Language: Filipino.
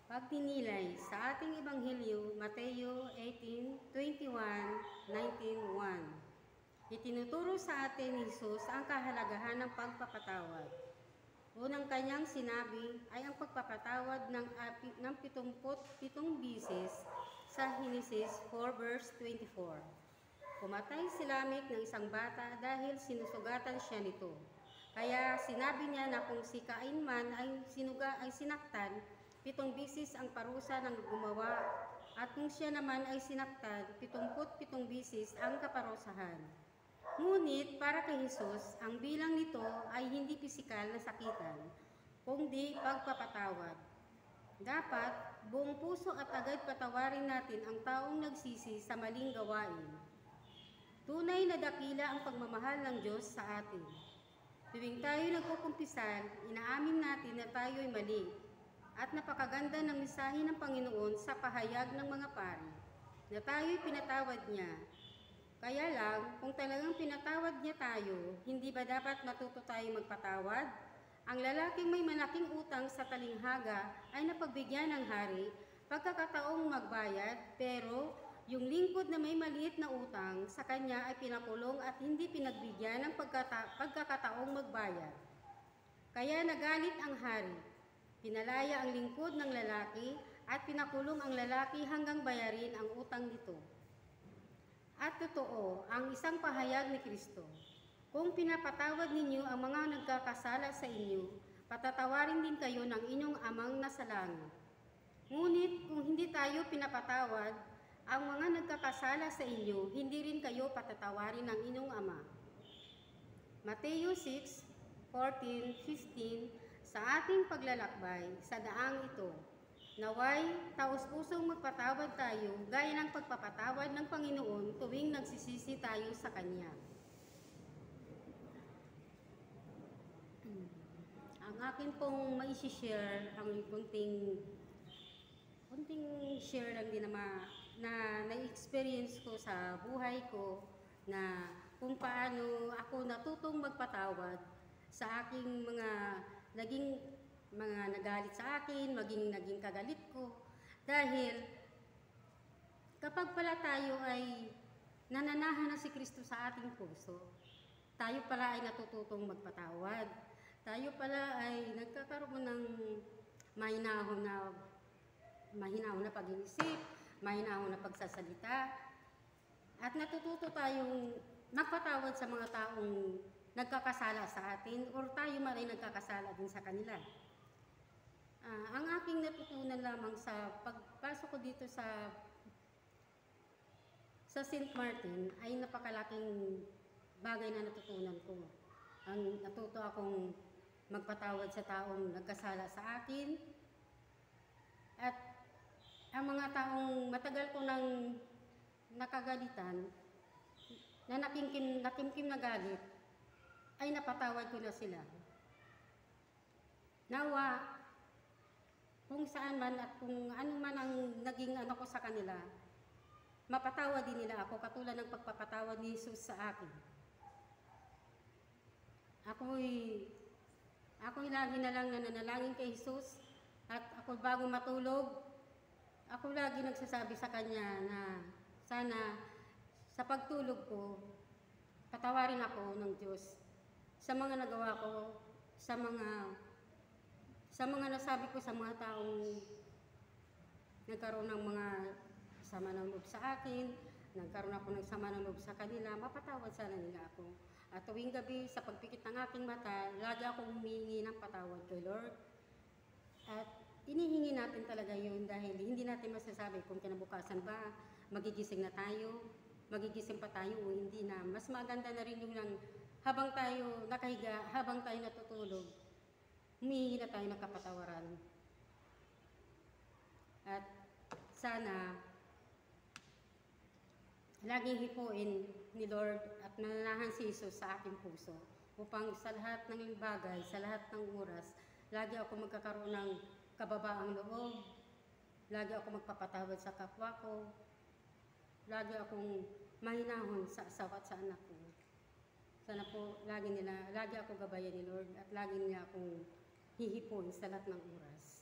Pagninilay sa ating Ebanghelyo, Mateo 18:21-19:1. Itinuturo sa atin ni Jesus ang kahalagahan ng pagpapatawad. Unang kanyang sinabi ay ang pagpapatawad ng 77 bisis sa Henesis 4 verse 24. Pumatay si Lamech ng isang bata dahil sinusugatan siya nito. Kaya sinabi niya na kung si Cain man ay sinaktan, 7 bisis ang parusa ng gumawa, at kung siya naman ay sinaktan, 77 bisis ang kaparusahan. Ngunit para kay Jesus, ang bilang nito ay hindi pisikal na sakitan, kundi pagpapatawad. Dapat buong puso at agad patawarin natin ang taong nagsisi sa maling gawain. Tunay na dakila ang pagmamahal ng Diyos sa atin. Tuwing tayo nagkukumpisal, inaamin natin na tayo ay mali. At napakaganda ng mensahe ng Panginoon sa pahayag ng mga pari, na tayo'y pinatawad niya. Kaya lang, kung talagang pinatawad niya tayo, hindi ba dapat matuto tayo magpatawad? Ang lalaking may malaking utang sa talinghaga ay napagbigyan ng hari, pagkakataong magbayad, pero yung lingkod na may maliit na utang sa kanya ay pinakulong at hindi pinagbigyan ng pagkakataong magbayad. Kaya nagalit ang hari. Pinalaya ang lingkod ng lalaki at pinakulong ang lalaki hanggang bayarin ang utang nito. At totoo ang isang pahayag ni Kristo. Kung pinapatawad ninyo ang mga nagkakasala sa inyo, patatawarin din kayo ng inyong amang nasa langit. Ngunit kung hindi tayo pinapatawad ang mga nagkakasala sa inyo, hindi rin kayo patatawarin ng inyong ama. Mateo 6:14-15. Sa ating paglalakbay sa daang ito, naway taos-pusong magpatawad tayo gaya ng pagpapatawad ng Panginoon tuwing nagsisisi tayo sa Kanya. Ang akin pong maisishare, ang kunting share lang din na na-experience ko sa buhay ko, na kung paano ako natutong magpatawad sa aking naging nagalit sa akin, naging kagalit ko. Dahil kapag pala tayo ay nananahan na si Kristo sa ating puso, tayo pala ay natututong magpatawad. Tayo pala ay nagkakaroon ng mahinahon na pag-iisip, mahinahon na pagsasalita, at natututo tayong magpatawad sa mga taong nagkakasala sa atin, or tayo man ay nagkakasala din sa kanila. Ang aking natutunan lamang sa pagpasok ko dito sa St. Martin ay napakalaking bagay na natutunan ko. Ang natuto akong magpatawad sa taong nagkasala sa akin, at ang mga taong matagal ko nang nakagalitan, na nakimkim na galit, ay napatawad ko na sila. Nawa, kung saan man at kung ano man ang naging ko sa kanila, mapatawad din nila ako katulad ng pagpapatawad ni Jesus sa akin. Ako'y lagi na lang nananalangin kay Jesus, at ako bago matulog, ako lagi nagsasabi sa Kanya na sana sa pagtulog ko, patawarin ako ng Diyos sa mga nagawa ko, sa mga nasabi ko sa mga taong nagkaroon ng mga sama ng loob sa akin, nagkaroon ako ng sama ng loob sa kanila, mapatawad sana nila ako. At tuwing gabi, sa pagpikit ng aking mata, lagi akong humingi ng patawad kay Lord. At inihingi natin talaga yun dahil hindi natin masasabi kung kinabukasan ba magigising na tayo, magigising pa tayo o hindi na. Mas maganda na rin yung habang tayo nakahiga, habang tayo natutulog, humihingi na tayo ng kapatawaran. At sana laging hipuin ni Lord at mananahan si Jesus sa aking puso, upang sa lahat ng bagay, sa lahat ng oras, lagi ako magkakaroon ng kababaang loob, lagi ako magpapatawad sa kapwa ko, lagi akong mahinahon sa asawa at sa anak ko. Sana po lagi ako gabayan ni Lord at lagi niya akong hihipon sa lahat ng oras.